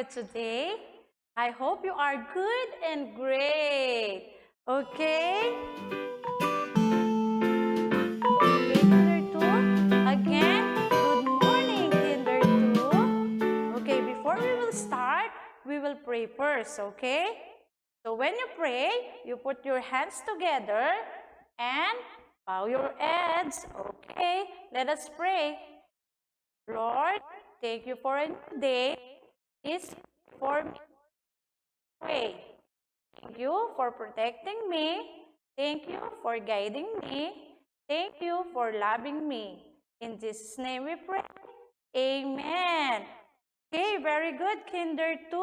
today? I hope you are good and great. Okay? Okay, Kinder 2. Again, good morning, Kinder 2. Okay, before we will start, we will pray first, okay? So when you pray, you put your hands together and bow your heads. Okay, let us pray. Lord, thank you for a new day. This for me. Pray. Thank you for protecting me. Thank you for guiding me. Thank you for loving me. In Jesus' name we pray. Amen. Okay, very good, Kinder 2.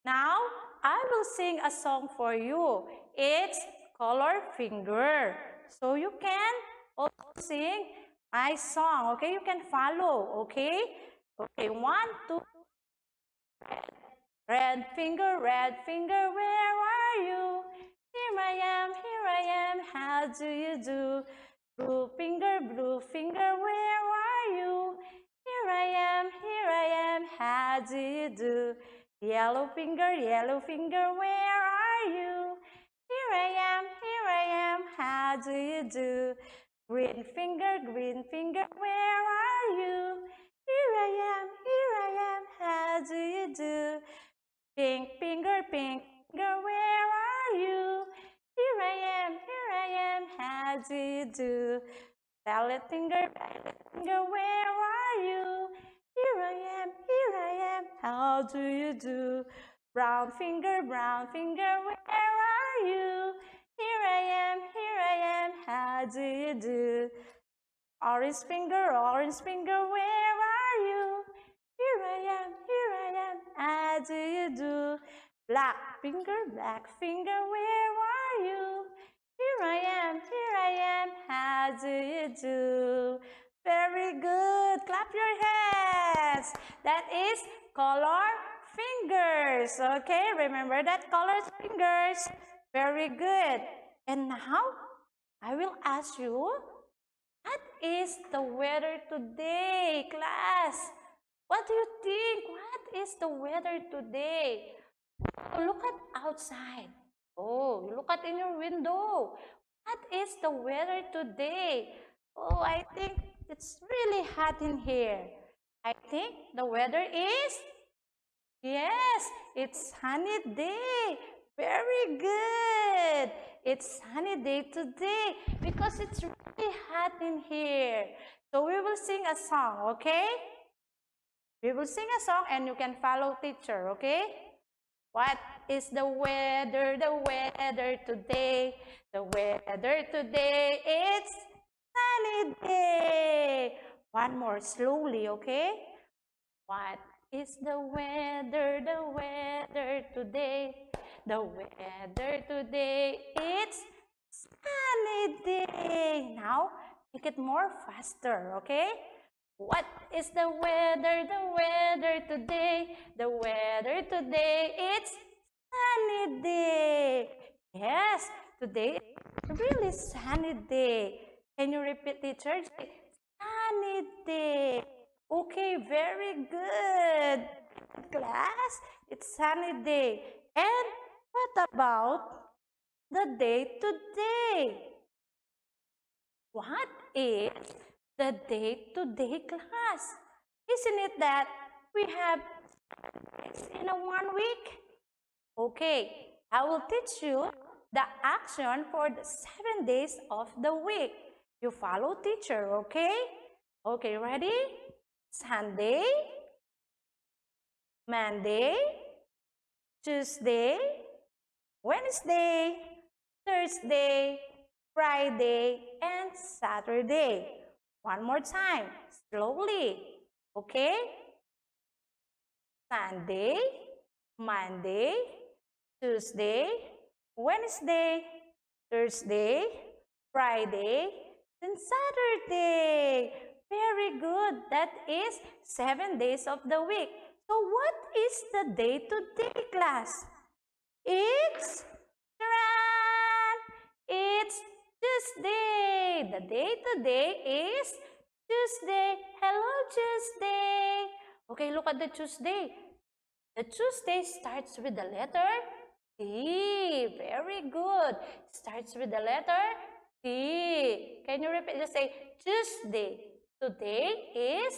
Now, I will sing a song for you. It's Color Finger. So you can also sing my song, okay? You can follow, okay? Okay, 1, 2, red finger, where are you? Here I am, how do you do? Blue finger, where are you? Here I am, how do you do? Yellow finger, where are you? Here I am, how do you do? Green finger, where are you? Here I am, how do you do? Pink finger, where are you? Here I am, how do you do? Violet finger, where are you? Here I am, how do you do? Brown finger, where are you? Here I am, how do you do? Orange finger, where are you? Here I am, how do you do? Black finger, where are you? Here I am, how do you do? Very good, clap your hands. That is color fingers, okay? Remember that, color fingers. Very good. And now, I will ask you, what is the weather today, class? What do you think? What is the weather today? Oh, look at outside. Oh, you look at in your window. What is the weather today? Oh, I think it's really hot in here. I think the weather is, yes, it's sunny day. Very good. It's sunny day today because it's really hot in here. So we will sing a song, okay? We will sing a song and you can follow teacher, okay? What is the weather today? The weather today, it's sunny day. One more slowly, okay? What is the weather today? The weather today, it's sunny day. Now, make it more faster, okay? What is the weather today? The weather today, it's sunny day. Yes, today it's really sunny day. Can you repeat, teacher? Sunny day. Okay, very good. Class, it's sunny day. And what about the day today? What is the day-to-day class? Isn't it that we have in a 1 week? Okay, I will teach you the action for the 7 days of the week. You follow teacher, okay? Okay, ready? Sunday, Monday, Tuesday, Wednesday, Thursday, Friday, and Saturday. One more time, slowly, okay? Sunday, Monday, Tuesday, Wednesday, Thursday, Friday, and Saturday. Very good. That is 7 days of the week. So what is the day-to-day class? It's Tuesday. The day today is Tuesday. Hello, Tuesday. Okay, look at the Tuesday. The Tuesday starts with the letter T. Very good. Starts with the letter T. Can you repeat? Just say Tuesday. Today is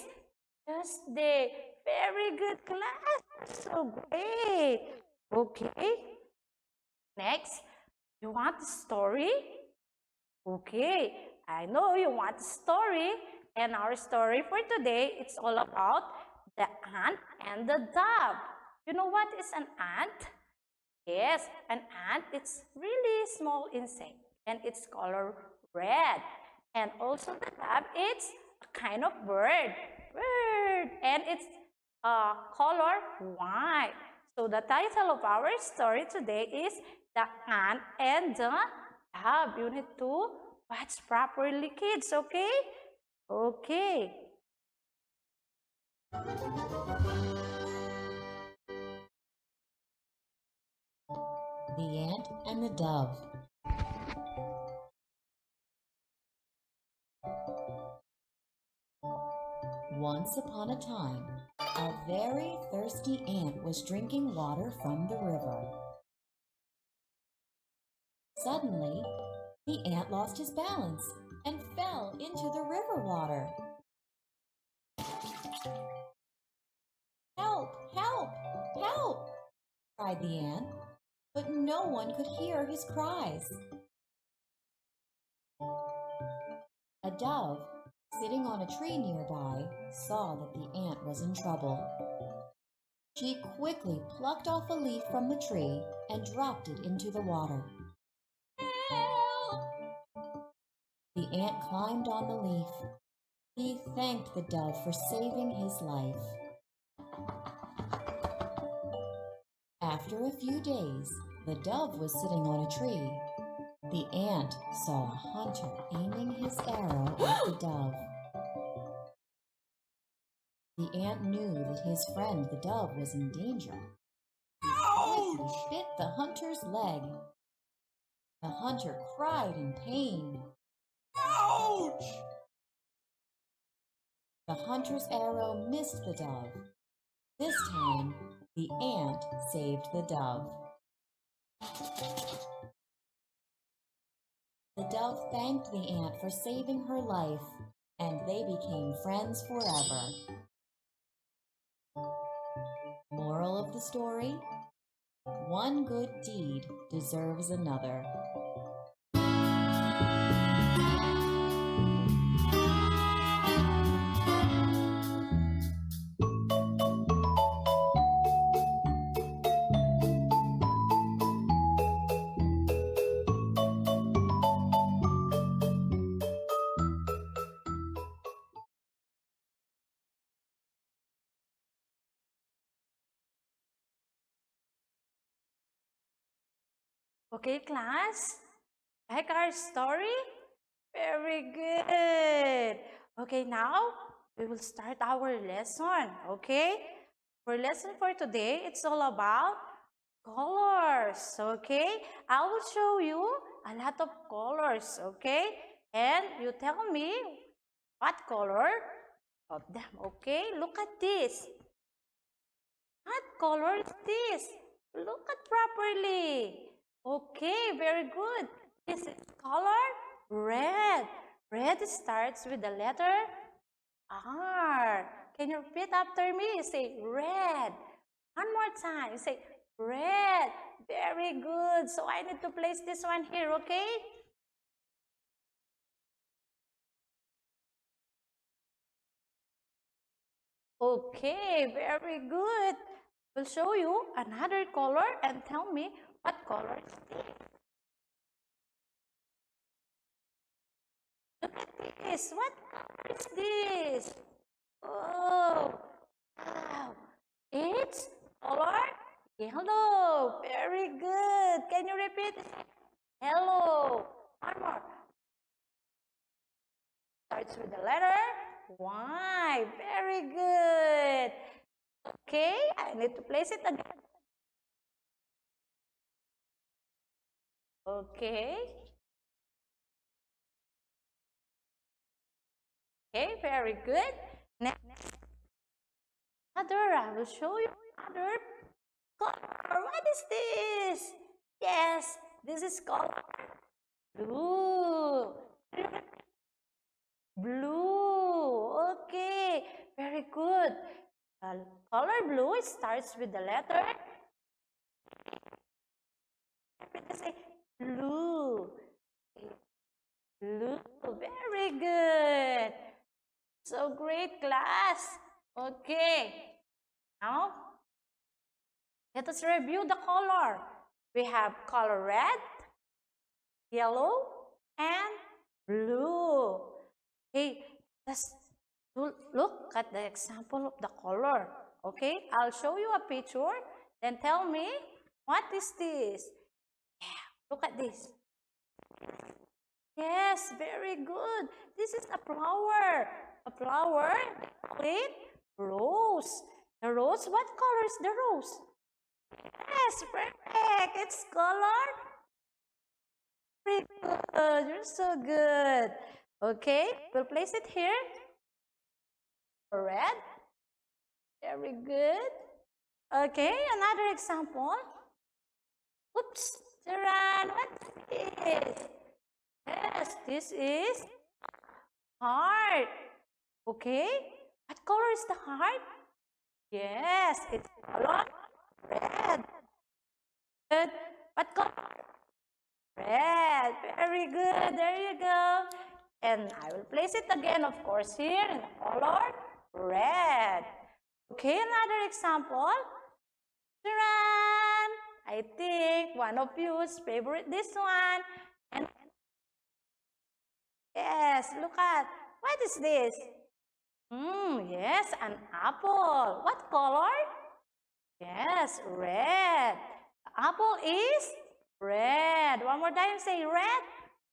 Tuesday. Very good, class. So great. Okay. Next, you want a story? Okay. I know you want a story. And our story for today, it's all about the ant and the dove. You know what is an ant? Yes, an ant, it's really small insect and its color red. And also the dove, it's a kind of bird. And its color white. So the title of our story today is The Ant and the Dove. You need to watch properly, kids, okay? Okay. The Ant and the Dove. Once upon a time, a very thirsty ant was drinking water from the river. Suddenly, the ant lost his balance and fell into the river water. "Help! Help! Help!" cried the ant, but no one could hear his cries. A dove, sitting on a tree nearby, saw that the ant was in trouble. She quickly plucked off a leaf from the tree and dropped it into the water. "Help!" The ant climbed on the leaf. He thanked the dove for saving his life. After a few days, the dove was sitting on a tree. The ant saw a hunter aiming his arrow at the dove. The ant knew that his friend the dove was in danger. He quickly bit the hunter's leg. The hunter cried in pain. "Ouch!" The hunter's arrow missed the dove. This time, the ant saved the dove. The dove thanked the ant for saving her life, and they became friends forever. Moral of the story: one good deed deserves another. Okay, class? Like our story? Very good. Okay, now we will start our lesson, okay? For lesson for today, it's all about colors, okay? I will show you a lot of colors, okay? And you tell me what color of them, okay? Look at this. What color is this? Look at properly. Okay, very good. This is color red. Red starts with the letter R. Can you repeat after me? Say red. One more time. Say red. Very good. So I need to place this one here, okay? Okay, very good. We'll show you another color and tell me what color is this. Look at this. What color is this? Oh, wow. It's color yellow. Very good. Can you repeat? Yellow. One more. Starts with the letter Y. Very good. Okay, I need to place it again. Okay. Okay, very good. Next, I will show you another Color. What is this? Yes, this is color blue. Blue. Okay, very good. Color blue, it starts with the letter. Say blue. Blue. Very good. So great, class. Okay. Now, let us review the color. We have color red, yellow, and blue. Okay, let's look at the example of the color. Okay, I'll show you a picture, then tell me, what is this? Yeah, look at this. Yes, very good. This is a flower. A flower with rose. The rose, what color is the rose? Yes, perfect. It's color. Very good. You're so good. Okay, we'll place it here. Red. Very good. Okay, another example. Oops, Saran, what's this? Yes, this is heart. Okay, what color is the heart? Yes, it's color red. Good. What color? Red. Very good. There you go. And I will place it again, of course, here in the color red. Okay, another example. Saran, I think one of you's favorite this one. And yes, look at, what is this? Yes, an apple. What color? Yes, red. The apple is red. One more time, say red.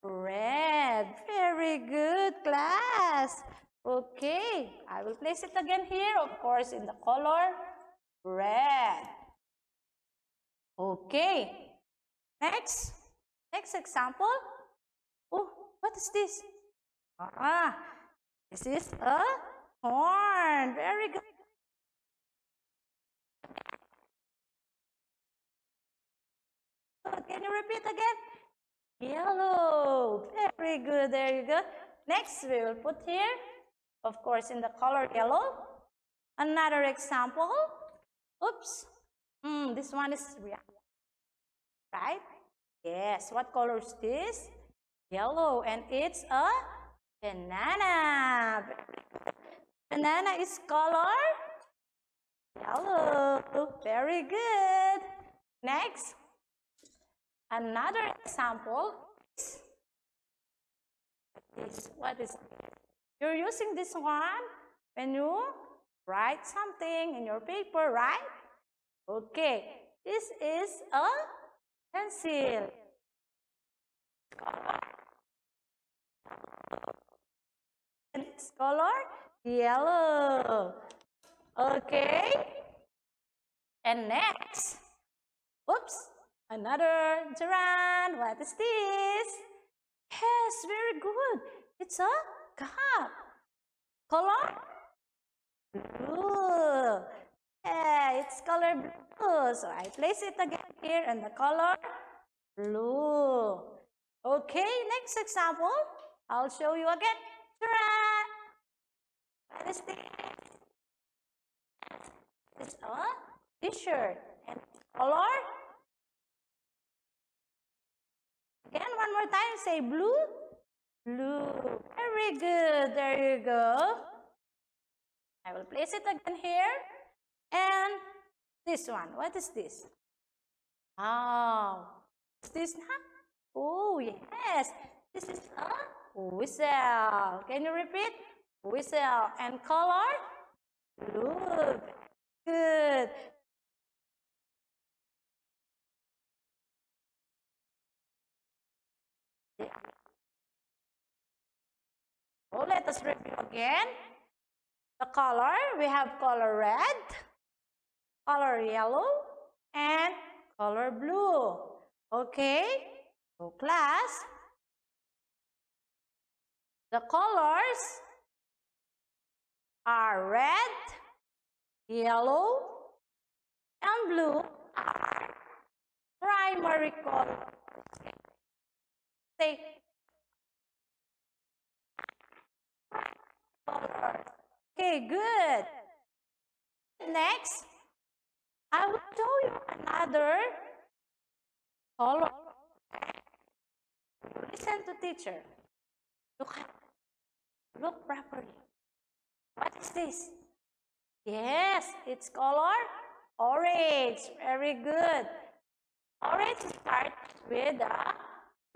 Red. Very good, class. Okay, I will place it again here, of course, in the color red. Okay, next example. Oh, what is this? This is a horn. Very good. Can you repeat again? Yellow. Very good. There you go. Next, we will put here, of course, in the color yellow. Another example. Oops. This one is right? Yes. What color is this? Yellow. And it's a banana. Banana is color yellow. Very good. Next, another example. What is you're using this one when you write something in your paper, right? Okay, this is a pencil. And its color yellow. Okay. And next, oops, another Saran. What is this? Yes, very good. It's a cup. Color blue. Yeah, it's color blue. So I place it again here in the color blue. Okay, next example. I'll show you again. Saran. What is this? It's a t-shirt. And color? Again, one more time. Say blue. Blue. Very good. There you go. I will place it again here. And this one. What is this? Oh. Is this not? Oh, yes. This is a whistle. Can you repeat? Whistle. And color? Blue. Good. So let us review again. The color, we have color red, color yellow, and color blue. Okay, so class, the colors are red, yellow, and blue are primary colors. Say colors. Okay, good. Next, I will show you another color. Listen to teacher. Look properly. What is this? Yes, it's color orange. Very good. Orange starts with the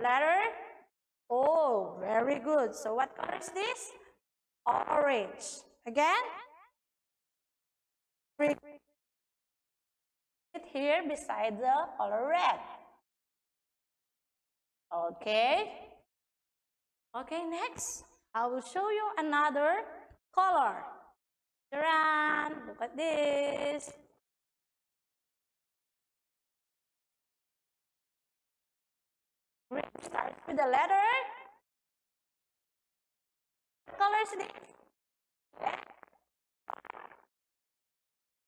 letter O. Very good. So what color is this? Orange. Again? Put it here beside the color red. Okay. Okay, next. I will show you another color. Around, look at this. Green starts with the letter. What color is this?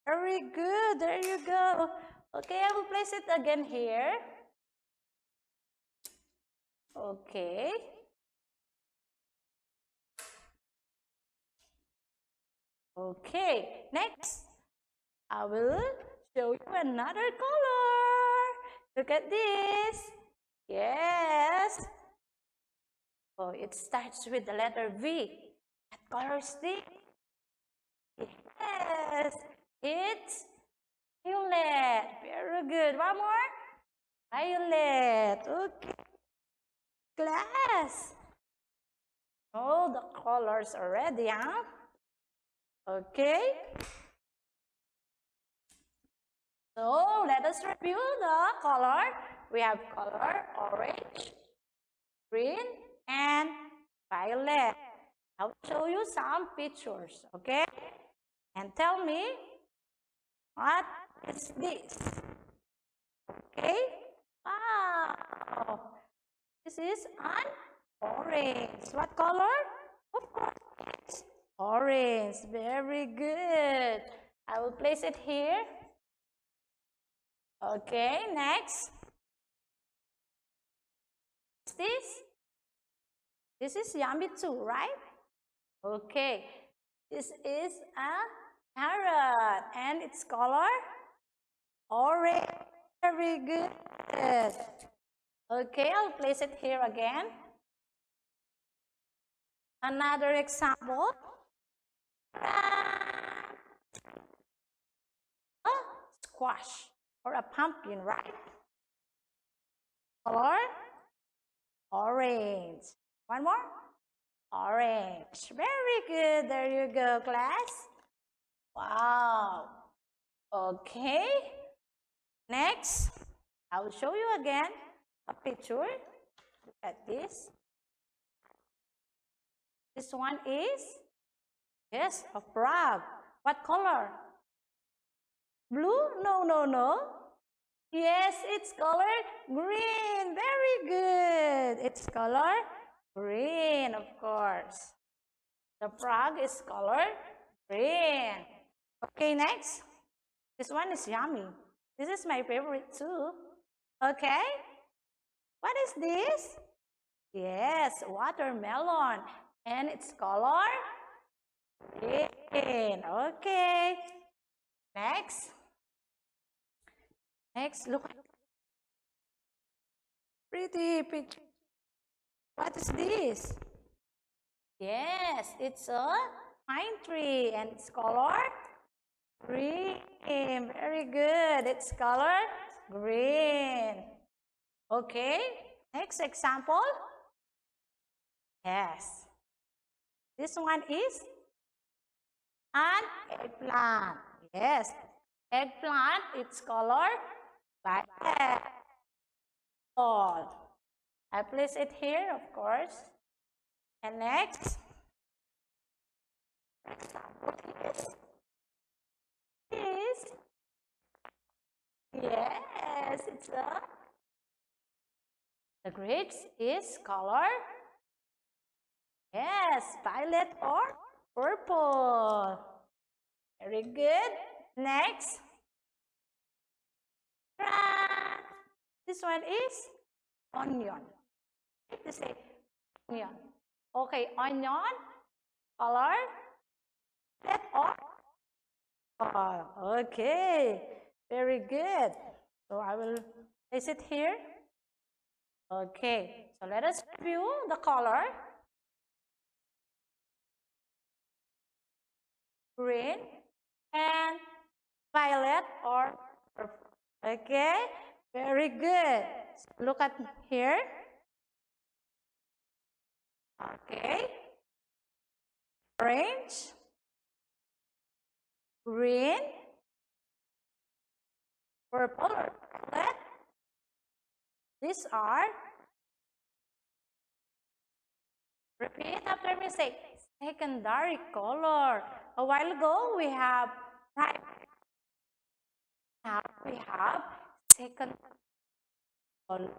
Very good. There you go. Okay, I will place it again here. Okay. Okay, next, I will show you another color. Look at this. Yes. Oh, it starts with the letter V. What color is this? Yes, it's violet. Very good. One more. Violet. Okay. Class. All the colors already, huh? Okay. So let us review the color. We have color orange, green, and violet. I'll show you some pictures, okay? And tell me, what is this? Okay? Wow! This is an orange. What color? Of course, it's orange. Very good. I will place it here. Okay, next. What's this? This is yummy too, right? Okay. This is a carrot and its color orange. Very good. Okay, I'll place it here again. Another example. A squash or a pumpkin, right? Color orange. One more. Orange. Very good. There you go, class. Wow. Okay. Next, I will show you again a picture. Look at this. This one is, yes, a frog. What color? Blue? No, no, no. Yes, it's color green. Very good. It's color green, of course. The frog is color green. Okay, next. This one is yummy. This is my favorite too. Okay. What is this? Yes, watermelon. And its color green. Okay. Next. Next, look. Pretty picture. What is this? Yes, it's a pine tree and its color green. Very good. Its color green. Okay. Next example. Yes. This one is an eggplant. Yes. Eggplant, its color violet. I place it here, of course. And next, example is yes, it's the grapes is color yes, violet or purple. Very good. Next, This one is onion. Let's say onion. Okay, onion, color, red or okay, very good. So I will place it here. Okay, so let us review the color. Green and violet or purple. Okay, very good. So look at here. Okay, orange, green, purple or violet. These are, repeat after me, say secondary color. A while ago we have primary. Now we have secondary color.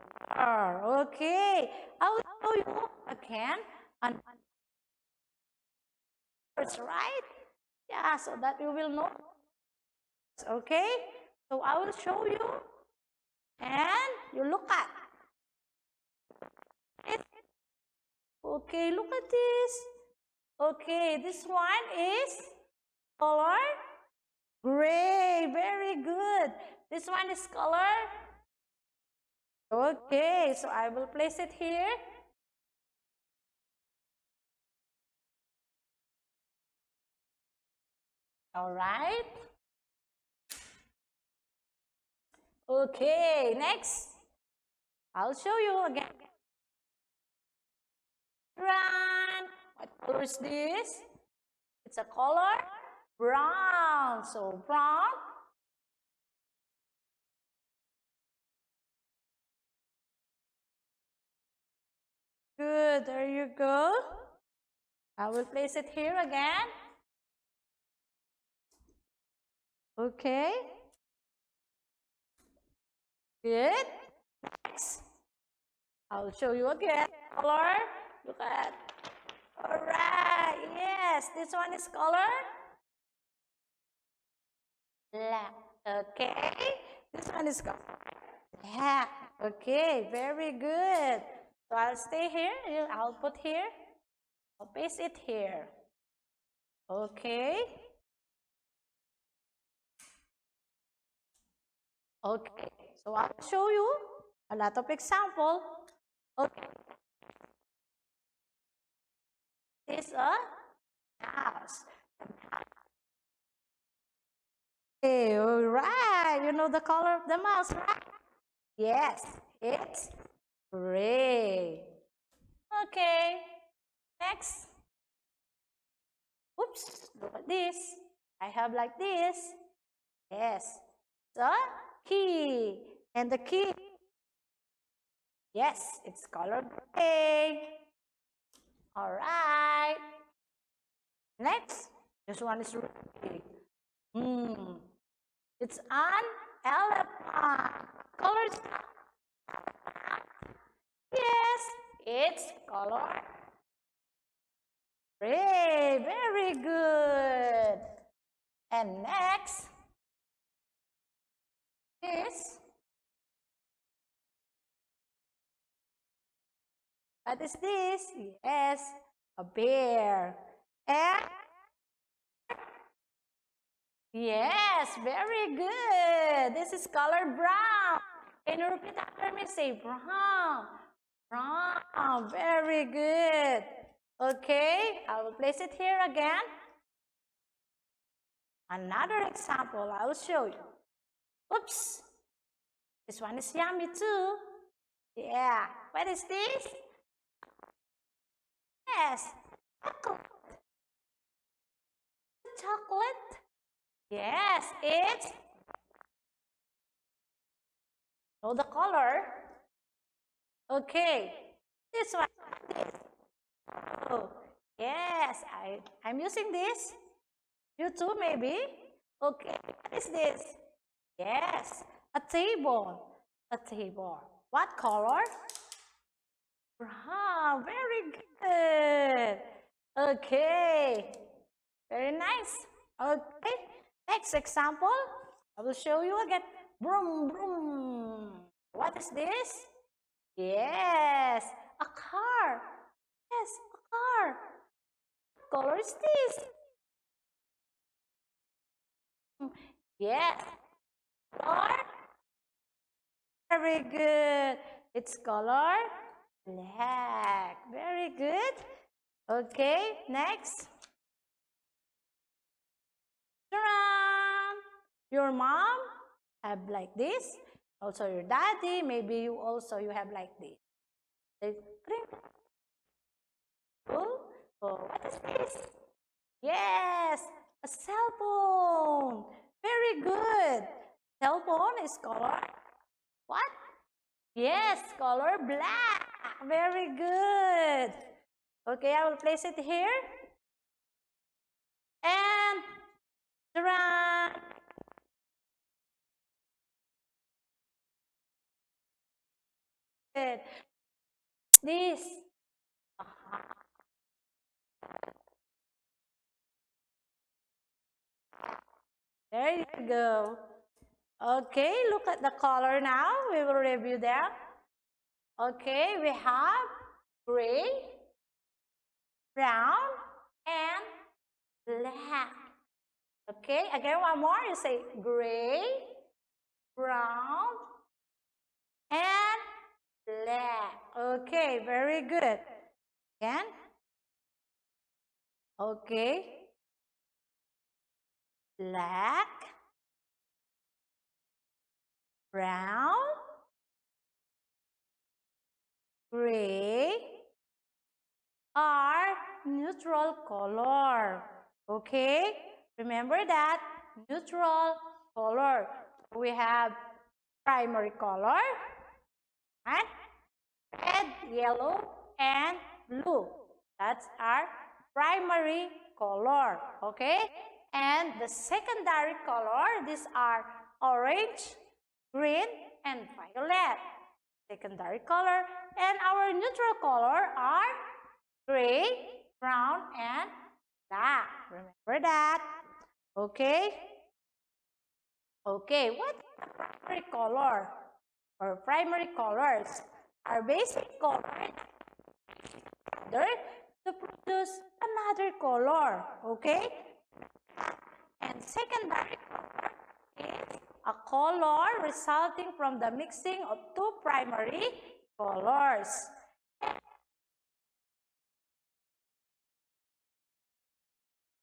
Okay, I will show you again. And first, right? Yeah, so that you will know. Okay, so I will show you, and you look at it. Okay, look at this. Okay, this one is color gray. Very good. This one is color. Okay, so I will place it here. All right. Okay, next. I'll show you again. Run. What color is this? It's a color brown. So brown. Good, there you go. I will place it here again. Okay. Good. Next. I'll show you again. Color. Look at. All right. Yes, this one is color black. Okay. This one is color black. Okay. Very good. So I'll stay here. I'll put here. I'll paste it here. Okay. Okay. So I'll show you a lot of example. Okay. This is a mouse. Okay, all right. You know the color of the mouse, right? Yes, it's gray. Okay. Next. Oops, look at this. I have like this. Yes, the key. And the key, yes, it's color gray. All right. Next, this one is really big. It's an elephant. Color is yes, it's color gray. Very good. And next is, what is this? Yes, a bear. And yes, very good. This is color brown. Can you repeat after me? Say brown. Brown. Very good. Okay, I will place it here again. Another example I will show you. Oops. This one is yummy too. Yeah. What is this? Yes. Chocolate. Chocolate. Yes, it's. Know the color. Okay. This one. This. Oh, yes. I'm using this. You too, maybe. Okay. What is this? Yes. A table. A table. What color? Brown. Very good. Okay. Very nice. Okay. Next example. I will show you again. Vroom, vroom. What is this? Yes, a car. Yes, a car. What color is this? Yes, color. Very good. Its color black. Very good. Okay, next. Ta-da! Your mom have like this. Also your daddy, maybe you also you have like this. Oh, what is this? Yes, a cell phone. Very good. Cell phone is color what? Yes, color black. Very good. Okay, I will place it here. And ta-da! Good. This. There you go. Okay, look at the color now. We will review them. Okay, we have gray, brown, and black. Okay, again, one more. You say gray, brown, and black. Okay, very good. Again. Okay. Black, brown, gray are neutral color. Okay? Remember that? Neutral color. We have primary color, and red, yellow, and blue. That's our primary color. Okay? And the secondary color, these are orange, green, and violet. Secondary color. And our neutral color are gray, brown, and black. Remember that? Okay? Okay, what is the primary color? Or primary colors are basic colors to produce another color. Okay? And secondary color is a color resulting from the mixing of two primary colors.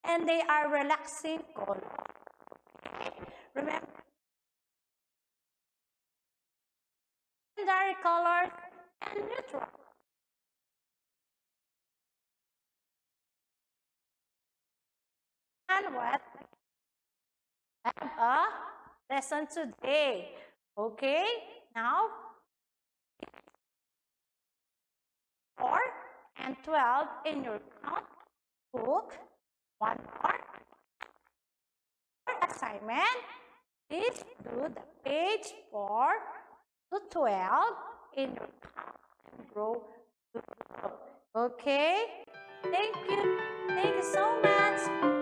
And they are relaxing colors. Remember, secondary colors and neutral. And what? Have a lesson today. Okay, now 4 and 12 in your count book. One more assignment is do the page 4 to 12 in your count and grow book. Okay, thank you so much.